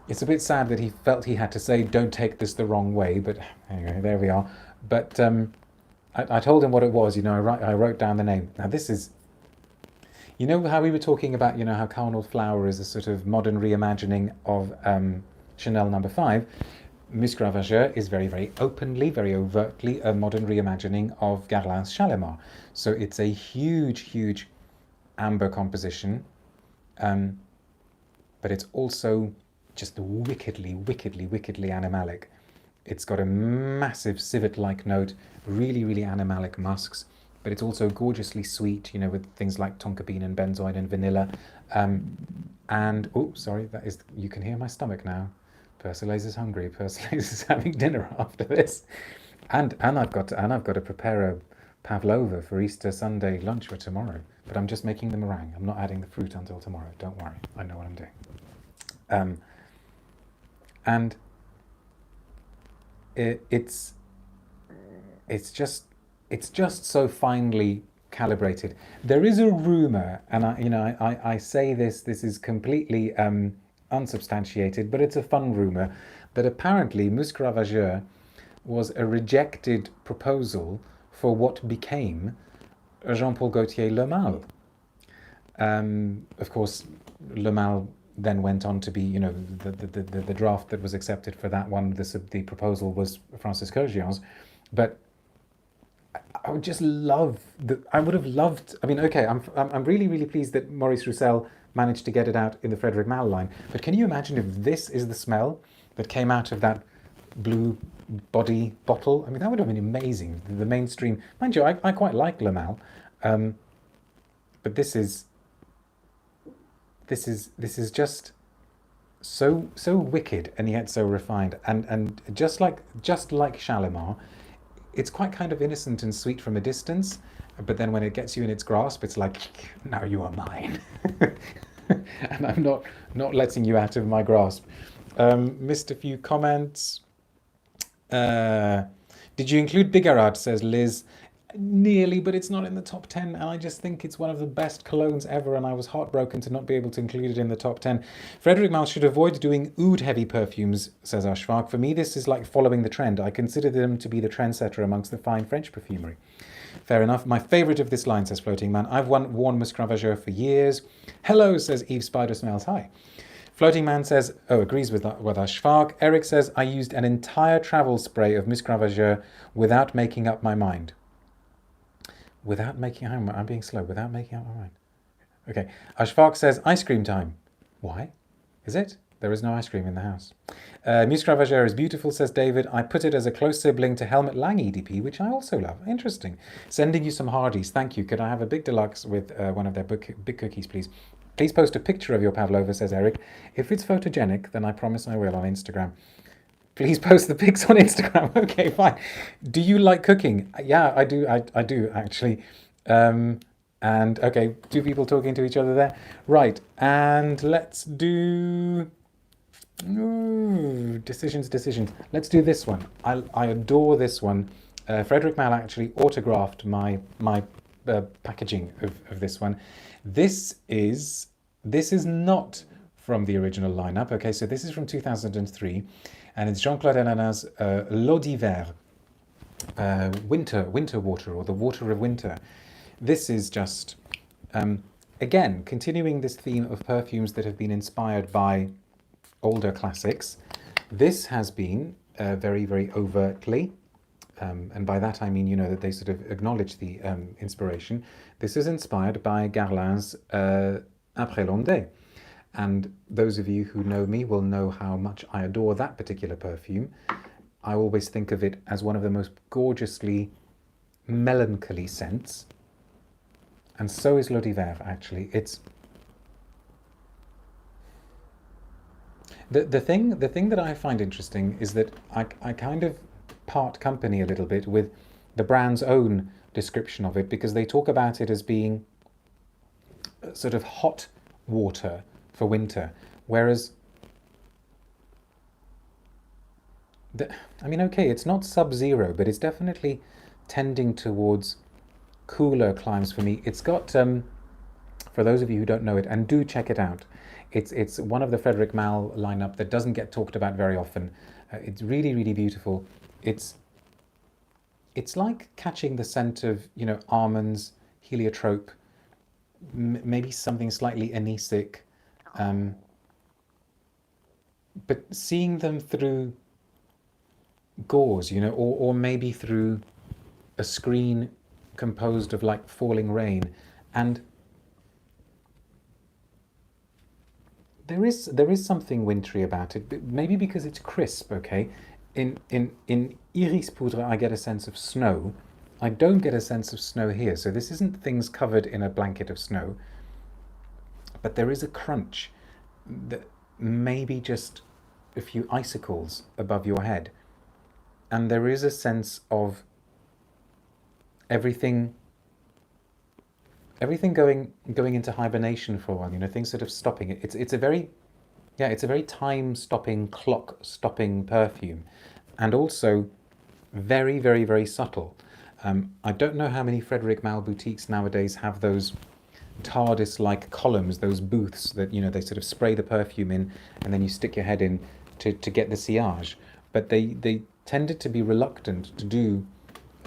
it's a bit sad that he felt he had to say, don't take this the wrong way, but anyway, there we are. But I told him what it was, you know, I wrote down the name. Now this is, you know how we were talking about, you know, how Carnal Flower is a sort of modern reimagining of Chanel No. 5. Musc Ravageur is very, very openly, very overtly a modern reimagining of Guerlain's Shalimar. So it's a huge, huge amber composition, but it's also just wickedly animalic. It's got a massive civet-like note, really, really animalic musks, but it's also gorgeously sweet, you know, with things like tonka bean and benzoin and vanilla. And, oh, sorry, that is, you can hear my stomach now. Persolaise is hungry. Persolaise is having dinner after this. And I've got to prepare a pavlova for Easter Sunday lunch for tomorrow. But I'm just making the meringue. I'm not adding the fruit until tomorrow. Don't worry. I know what I'm doing. And it's just so finely calibrated. There is a rumor, and I say this is completely unsubstantiated, but it's a fun rumor, that apparently Musc Ravageur was a rejected proposal for what became Jean-Paul Gaultier Le Malle. Of course, Le Malle then went on to be, you know, the draft that was accepted for that one. The proposal was Francis Courgeon's, but I would just love I would have loved. I mean, okay, I'm really pleased that Maurice Roussel managed to get it out in the Frederic Malle line. But can you imagine if this is the smell that came out of that blue body bottle? I mean, that would have been amazing. The mainstream, mind you, I quite like Le Malle, but this is just so wicked and yet so refined, and just like Shalimar, it's quite kind of innocent and sweet from a distance, but then when it gets you in its grasp, it's like, now you are mine. And I'm not letting you out of my grasp. Missed a few comments. Did you include Bigarade, says Liz. Nearly, but it's not in the top 10, and I just think it's one of the best colognes ever, and I was heartbroken to not be able to include it in the top 10. Frederic Malle should avoid doing oud-heavy perfumes, says Ashfaq. For me, this is like following the trend. I consider them to be the trendsetter amongst the fine French perfumery. Fair enough. My favourite of this line, says Floating Man. I've worn Musc Ravageur for years. Hello, says Eve Spider Smells. Hi. Floating Man says, agrees with Ashfaq. Eric says, I used an entire travel spray of Musc Ravageur without making up my mind. Without making, I'm being slow, without making up my mind. Okay, Ashfaq says, ice cream time. Why? Is it? There is no ice cream in the house. Musc Ravageur is beautiful, says David. I put it as a close sibling to Helmut Lang EDP, which I also love. Interesting. Sending you some Hardies. Thank you. Could I have a big deluxe with one of their big cookies, please? Please post a picture of your Pavlova, says Eric. If it's photogenic, then I promise I will on Instagram. Please post the pics on Instagram. Okay, fine. Do you like cooking? Yeah, I do. I do, actually. And, okay, two people talking to each other there. Right, and let's do... Ooh, decisions. Let's do this one. I adore this one. Frederic Malle actually autographed my packaging of this one. This is not from the original lineup. Okay, so this is from 2003. And it's Jean-Claude Elana's L'eau d'hiver, winter water, or the water of winter. This is just, again, continuing this theme of perfumes that have been inspired by older classics. This has been very, very overtly, and by that I mean, you know, that they sort of acknowledge the inspiration. This is inspired by Guerlain's Après l'Ondée. And those of you who know me will know how much I adore that particular perfume. I always think of it as one of the most gorgeously melancholy scents. And so is L'eau d'hiver, actually. It's the thing that I find interesting is that I kind of part company a little bit with the brand's own description of it, because they talk about it as being sort of hot water for winter, whereas I mean, okay, it's not sub-zero, but it's definitely tending towards cooler climes for me. It's got, for those of you who don't know it, and do check it out, it's one of the Frederic Malle lineup that doesn't get talked about very often. It's really beautiful. It's like catching the scent of, you know, almonds, heliotrope, maybe something slightly anistic. But seeing them through gauze, you know, or maybe through a screen composed of like falling rain, and there is something wintry about it, maybe because it's crisp. Okay, in Iris Poudre I get a sense of snow, I don't get a sense of snow here. So this isn't things covered in a blanket of snow, but there is a crunch, that maybe just a few icicles above your head. And there is a sense of everything going into hibernation for a while, you know, things sort of stopping. It's a very, yeah, it's a very time-stopping, clock-stopping perfume, and also very, very, very subtle. I don't know how many Frederic Malle boutiques nowadays have those TARDIS-like columns, those booths that, you know, they sort of spray the perfume in and then you stick your head in to get the sillage. But they tended to be reluctant to do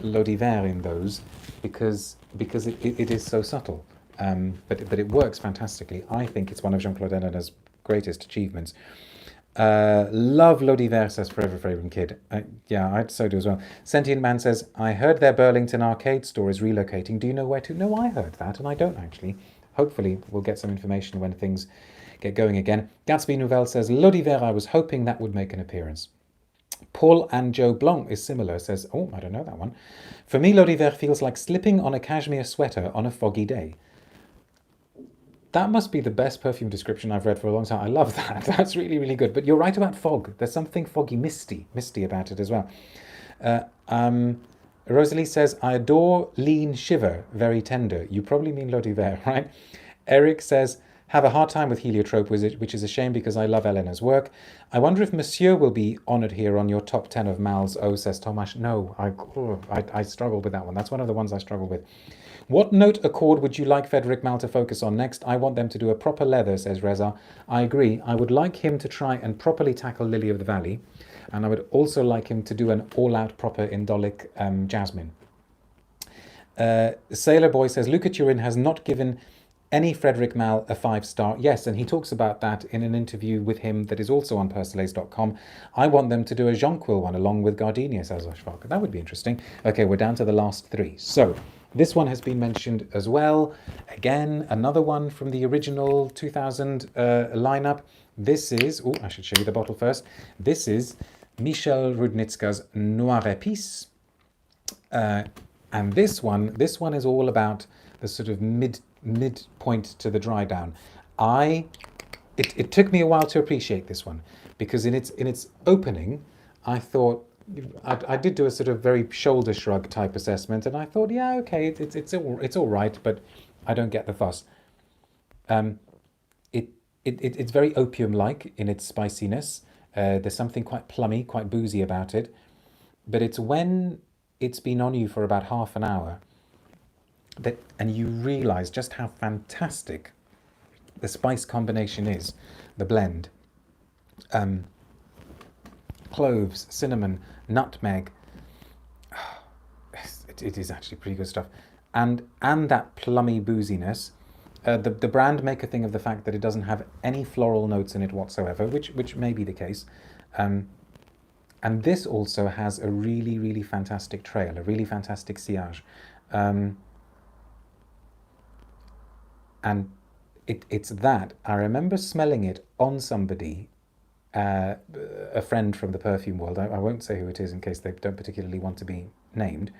l'eau d'hiver in those because it is so subtle. But it works fantastically. I think it's one of Jean-Claude Ellione's greatest achievements. Love l'eau d'hiver, says Forever Fragrant Kid. Yeah, I so do as well. Sentient Man says, I heard their Burlington arcade store is relocating. Do you know where to? No, I heard that, and I don't actually. Hopefully, we'll get some information when things get going again. Gatsby Nouvelle says, l'eau d'hiver, I was hoping that would make an appearance. Paul and Joe Blanc is similar, says, oh, I don't know that one. For me, l'eau d'hiver feels like slipping on a cashmere sweater on a foggy day. That must be the best perfume description I've read for a long time. I love that. That's really, really good. But you're right about fog. There's something foggy, misty about it as well. Rosalie says, I adore lean shiver, very tender. You probably mean l'eau d'hiver, right? Eric says, have a hard time with heliotrope, which is a shame because I love Eleanor's work. I wonder if Monsieur will be honoured here on your top 10 of Mal's. Oh, says Tomasz. No, I struggle with that one. That's one of the ones I struggle with. What note accord would you like Frederic Malle to focus on next? I want them to do a proper leather, says Reza. I agree. I would like him to try and properly tackle Lily of the Valley. And I would also like him to do an all-out proper Indolic Jasmine. Sailor Boy says, Luca Turin has not given any Frederic Malle a 5-star. Yes, and he talks about that in an interview with him that is also on Persolaise.com. I want them to do a Jonquil one along with Gardenia, says Oshvak. That would be interesting. Okay, we're down to the last 3. So, this one has been mentioned as well. Again, another one from the original 2000 lineup. This is, oh, I should show you the bottle first. This is Michel Rudnitska's Noir Epices. And this one is all about the sort of midpoint to the dry down. It took me a while to appreciate this one because in its opening, I thought, I did do a sort of very shoulder shrug type assessment, and I thought, yeah, okay, it's all right, but I don't get the fuss. It's very opium-like in its spiciness. There's something quite plummy, quite boozy about it, but it's when it's been on you for about half an hour and you realise just how fantastic the spice combination is, the blend. Cloves, cinnamon, nutmeg. It is actually pretty good stuff. And that plummy booziness. The brand make a thing of the fact that it doesn't have any floral notes in it whatsoever, which may be the case. And this also has a really, really fantastic trail, a really fantastic sillage. And it's that. I remember smelling it on somebody, a friend from the perfume world, I won't say who it is in case they don't particularly want to be named,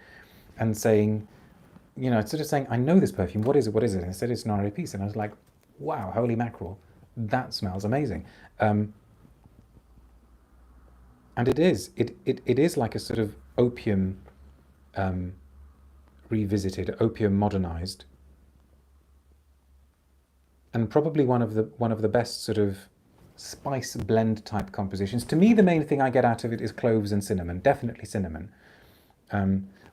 and saying, you know, sort of saying, I know this perfume, what is it? And I said, it's Noir Epices. And I was like, wow, holy mackerel, that smells amazing. And it is like a sort of opium revisited, opium modernized, and probably one of the best sort of spice blend type compositions. To me, the main thing I get out of it is cloves and cinnamon, definitely cinnamon,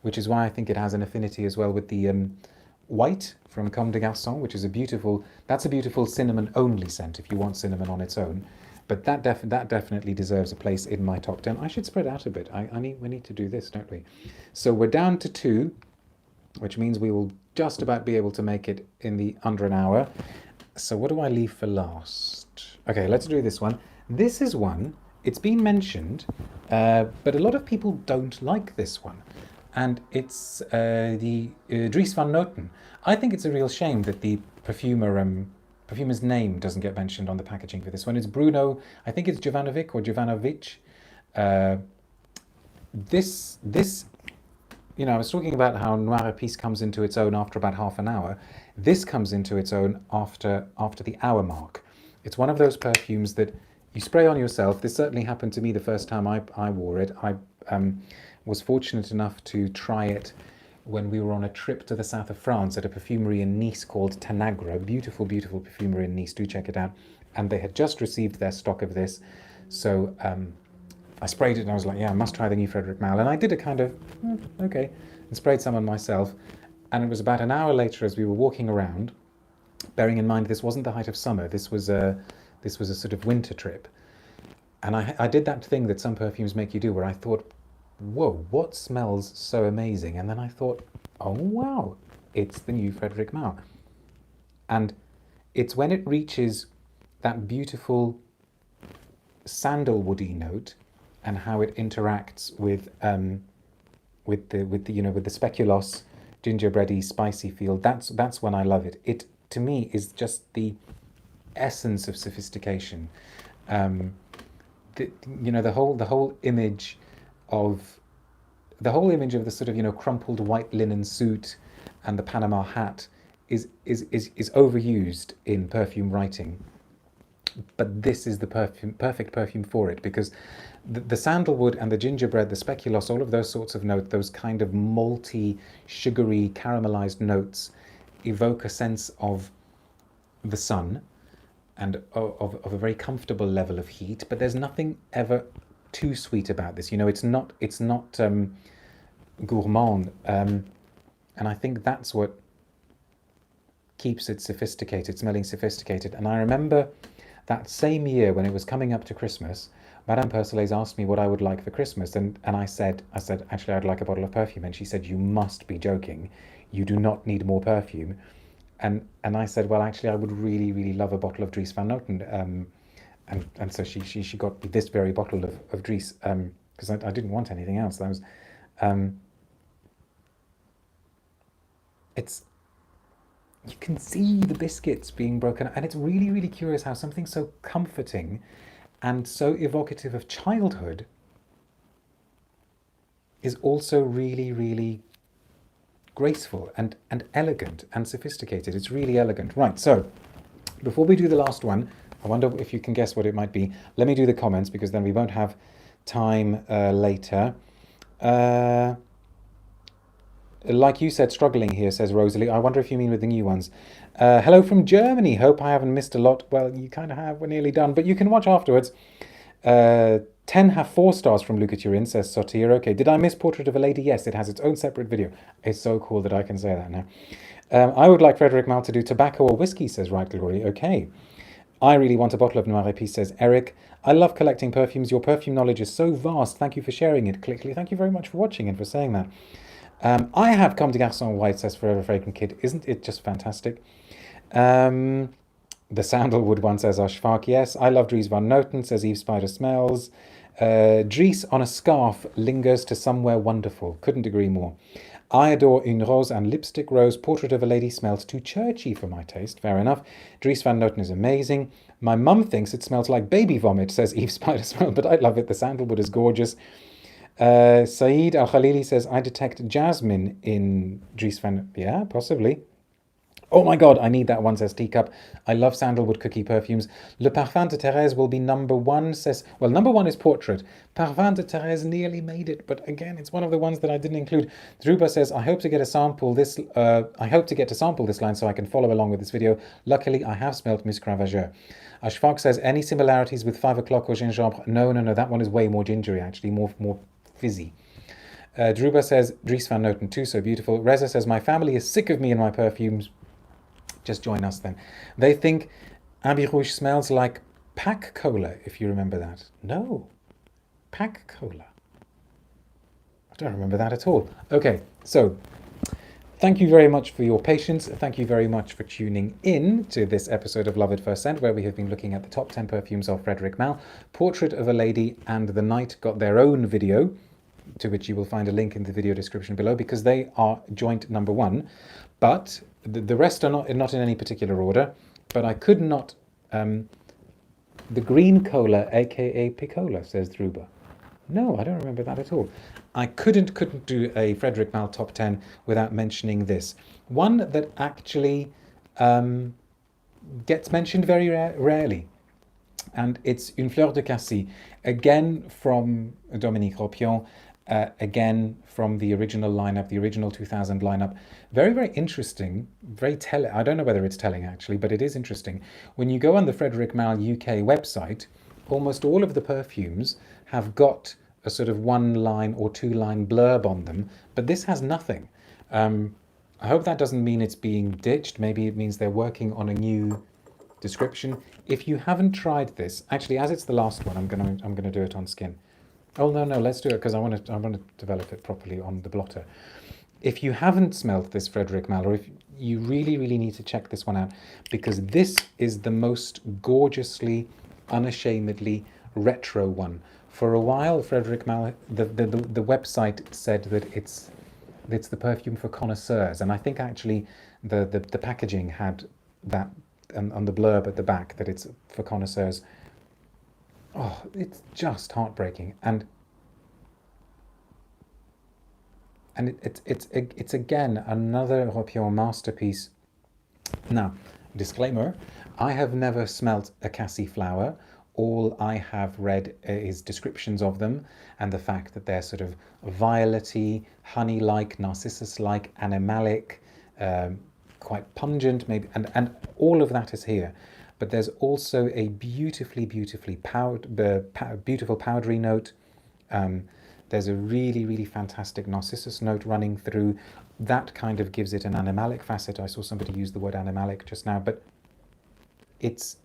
which is why I think it has an affinity as well with the white from Comme des Garçons, which is a beautiful cinnamon only scent if you want cinnamon on its own. But that definitely deserves a place in my top 10. I should spread out a bit. We need to do this, don't we? So we're down to 2, which means we will just about be able to make it in the under an hour. So what do I leave for last? Okay, let's do this one. This is one, it's been mentioned, but a lot of people don't like this one. And it's the Dries Van Noten. I think it's a real shame that the perfumer's name doesn't get mentioned on the packaging for this one. It's Bruno, I think it's Jovanovic or Jovanovic. This you know, I was talking about how Noir Epices comes into its own after about half an hour. This comes into its own after the hour mark. It's one of those perfumes that you spray on yourself. This certainly happened to me the first time I wore it. I was fortunate enough to try it when we were on a trip to the south of France at a perfumery in Nice called Tanagra. Beautiful, beautiful perfumery in Nice. Do check it out. And they had just received their stock of this. So I sprayed it and I was like, yeah, I must try the new Frederic Malle. And I did a kind of, okay, and sprayed some on myself. And it was about an hour later as we were walking around, bearing in mind this wasn't the height of summer. This was a sort of winter trip. And I did that thing that some perfumes make you do where I thought, whoa, what smells so amazing? And then I thought, oh, wow, it's the new Frederic Malle. And it's when it reaches that beautiful sandalwoody note and how it interacts with the speculoos, gingerbready, spicy feel. That's when I love it. It to me is just the essence of sophistication. The whole image of the sort of crumpled white linen suit and the Panama hat is overused in perfume writing. But this is the perfect perfume for it, because the sandalwood and the gingerbread, the speculoos, all of those sorts of notes, those kind of malty, sugary, caramelized notes, evoke a sense of the sun and of a very comfortable level of heat. But there's nothing ever too sweet about this. It's not gourmand, and I think that's what keeps it sophisticated, smelling sophisticated. And I remember that same year when it was coming up to Christmas, Madame Persolaise asked me what I would like for Christmas, and I said, actually, I'd like a bottle of perfume. And she said, you must be joking. You do not need more perfume. And I said, well, actually, I would really, really love a bottle of Dries Van Noten. And so she got me this very bottle of Dries, because I didn't want anything else. That was, you can see the biscuits being broken, and it's really, really curious how something so comforting and so evocative of childhood is also really, really graceful and elegant and sophisticated. It's really elegant. Right, so before we do the last one, I wonder if you can guess what it might be. Let me do the comments, because then we won't have time later. Like you said, struggling here, says Rosalie. I wonder if you mean with the new ones. Hello from Germany. Hope I haven't missed a lot. Well, you kind of have. We're nearly done, but you can watch afterwards. 10 have 4 stars from Luca Turin, says Sotir. Okay, did I miss Portrait of a Lady? Yes, it has its own separate video. It's so cool that I can say that now. I would like Frederic Malle to do tobacco or whiskey, says Right Glory. Okay. I really want a bottle of Noir Epices, says Eric. I love collecting perfumes. Your perfume knowledge is so vast. Thank you for sharing it. Clickly. Thank you very much for watching and for saying that. I have Comme des Garçons White, says Forever Fragrant Kid. Isn't it just fantastic? The sandalwood one, says Ashfaq. Yes, I love Dries Van Noten, says Eve Spider Smells. Dries on a scarf lingers to somewhere wonderful. Couldn't agree more. I adore Une Rose and Lipstick Rose. Portrait of a Lady smells too churchy for my taste. Fair enough. Dries Van Noten is amazing. My mum thinks it smells like baby vomit, says Eve Spider Smell, but I love it. The sandalwood is gorgeous. Saeed Al-Khalili says, I detect jasmine in Dries Van... Yeah, possibly. Oh my god, I need that one, says Teacup. I love sandalwood cookie perfumes. Le Parfum de Thérèse will be number 1, says... Well, number 1 is Portrait. Parfum de Thérèse nearly made it, but again, it's one of the ones that I didn't include. Druba says, I hope to get to sample this line so I can follow along with this video. Luckily, I have smelt Musc Ravageur. Ashfaq says, any similarities with 5 o'clock or gingembre? No, that one is way more gingery, actually, more fizzy. Druba says, Dries Van Noten too, so beautiful. Reza says, my family is sick of me and my perfumes. Just join us then. They think Abbey Rouge smells like Pack Cola, if you remember that. No, Pack Cola. I don't remember that at all. Okay, so thank you very much for your patience. Thank you very much for tuning in to this episode of Love at First Scent, where we have been looking at the top 10 perfumes of Frederic Malle. Portrait of a Lady and The Night got their own video, to which you will find a link in the video description below, because they are joint number 1. But the rest are not in any particular order. But I could not... the green cola, aka Piccola, says Druba. No, I don't remember that at all. I couldn't do a Frederic Malle top 10 without mentioning this. One that actually gets mentioned very rarely. And it's Une Fleur De Cassie, again from Dominique Ropion, again from the original lineup, the original 2000 lineup. Very, very interesting, very telling. I don't know whether it's telling actually, but it is interesting. When you go on the Frederic Malle UK website, almost all of the perfumes have got a sort of 1-line or 2-line blurb on them, but this has nothing. I hope that doesn't mean it's being ditched. Maybe it means they're working on a new description. If you haven't tried this, actually, as it's the last one, I'm gonna do it on skin. Oh no, let's do it because I want to develop it properly on the blotter. If you haven't smelled this Frederic Malle, or if you really need to check this one out, because this is the most gorgeously, unashamedly retro one. For a while, Frederic Malle, the website said that it's the perfume for connoisseurs, and I think actually the packaging had that on the blurb at the back that it's for connoisseurs. Oh, it's just heartbreaking, and it's again another Ropion masterpiece. Now, disclaimer: I have never smelt a Cassie flower. All I have read is descriptions of them and the fact that they're sort of violety, honey-like, narcissus-like, animalic, quite pungent, maybe, and all of that is here. But there's also a beautiful powdery note. There's a really fantastic narcissus note running through. That kind of gives it an animalic facet. I saw somebody use the word animalic just now, but this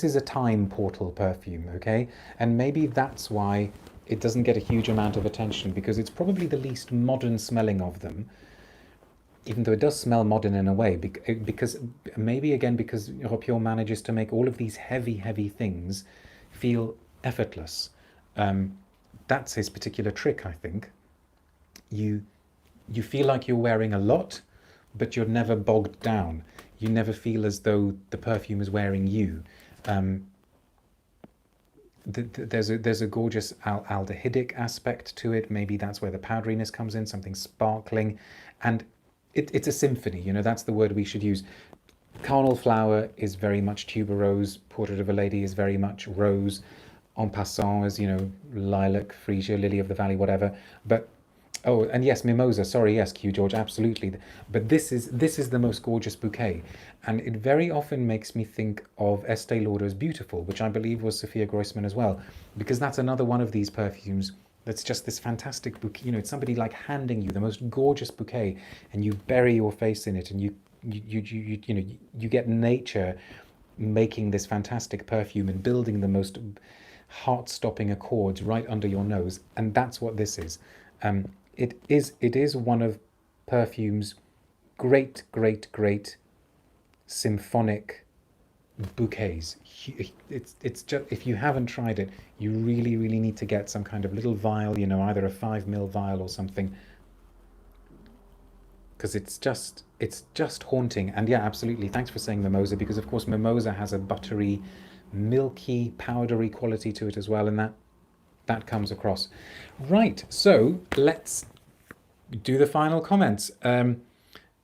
is a time portal perfume, okay? And maybe that's why it doesn't get a huge amount of attention, because it's probably the least modern smelling of them, even though it does smell modern in a way, because maybe again because Ropion manages to make all of these heavy things feel effortless. That's his particular trick, I think. You feel like you're wearing a lot, but you're never bogged down. You never feel as though the perfume is wearing you. There's a gorgeous aldehydic aspect to it. Maybe that's where the powderiness comes in, something sparkling. And it's a symphony, you know, that's the word we should use. Carnal Flower is very much tuberose. Portrait of a Lady is very much rose. En Passant is, you know, lilac, freesia, lily of the valley, whatever. But oh, and yes, mimosa. Sorry, yes, Q George, absolutely. But this is the most gorgeous bouquet, and it very often makes me think of Estee Lauder's Beautiful, which I believe was Sophia Grossman as well, because that's another one of these perfumes that's just this fantastic bouquet. You know, it's somebody like handing you the most gorgeous bouquet, and you bury your face in it, and you get nature making this fantastic perfume and building the most heart-stopping accords right under your nose, and that's what this is. It is one of Perfume's great symphonic bouquets. It's just, if you haven't tried it, you really need to get some kind of little vial, you know, either a 5 ml vial or something, because it's just haunting. And yeah, absolutely, thanks for saying mimosa, because of course mimosa has a buttery, milky, powdery quality to it as well, and that comes across. Right, so let's do the final comments.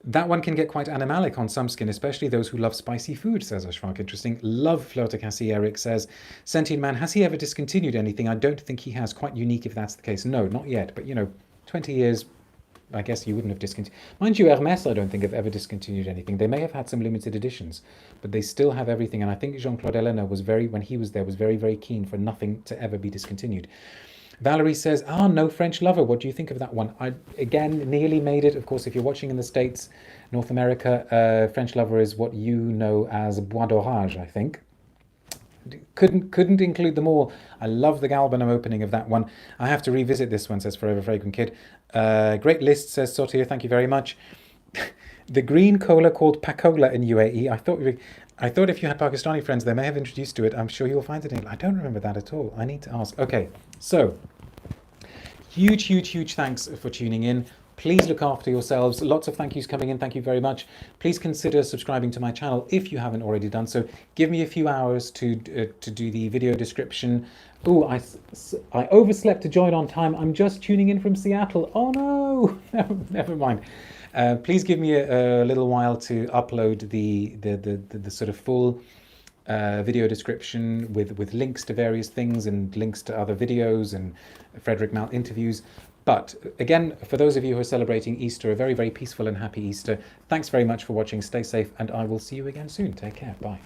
That one can get quite animalic on some skin, especially those who love spicy food, says Ashfaq. Interesting. Love Fleur de Cassie, Eric says. Sentient Man, has he ever discontinued anything? I don't think he has. Quite unique if that's the case. No, not yet. But, you know, 20 years, I guess you wouldn't have discontinued. Mind you, Hermès, I don't think have ever discontinued anything. They may have had some limited editions, but they still have everything. And I think Jean-Claude Elena was when he was there, was very keen for nothing to ever be discontinued. Valerie says, no French Lover. What do you think of that one? I, again, nearly made it. Of course, if you're watching in the States, North America, French Lover is what you know as Bois d'Orage, I think. Couldn't include them all. I love the Galbanum opening of that one. I have to revisit this one, says Forever Fragrant Kid. Great list, says Sotir. Thank you very much. The green cola called Pakola in UAE. I thought if you had Pakistani friends, they may have introduced to it. I'm sure you'll find it in. I don't remember that at all. I need to ask. Okay, so huge thanks for tuning in. Please look after yourselves. Lots of thank yous coming in. Thank you very much. Please consider subscribing to my channel if you haven't already done so. Give me a few hours to do the video description. Oh, I overslept to join on time. I'm just tuning in from Seattle. Oh no, never mind. Please give me a little while to upload the sort of full video description with links to various things and links to other videos and Frederic Malle interviews. But again, for those of you who are celebrating Easter, a very, very peaceful and happy Easter. Thanks very much for watching. Stay safe, and I will see you again soon. Take care. Bye.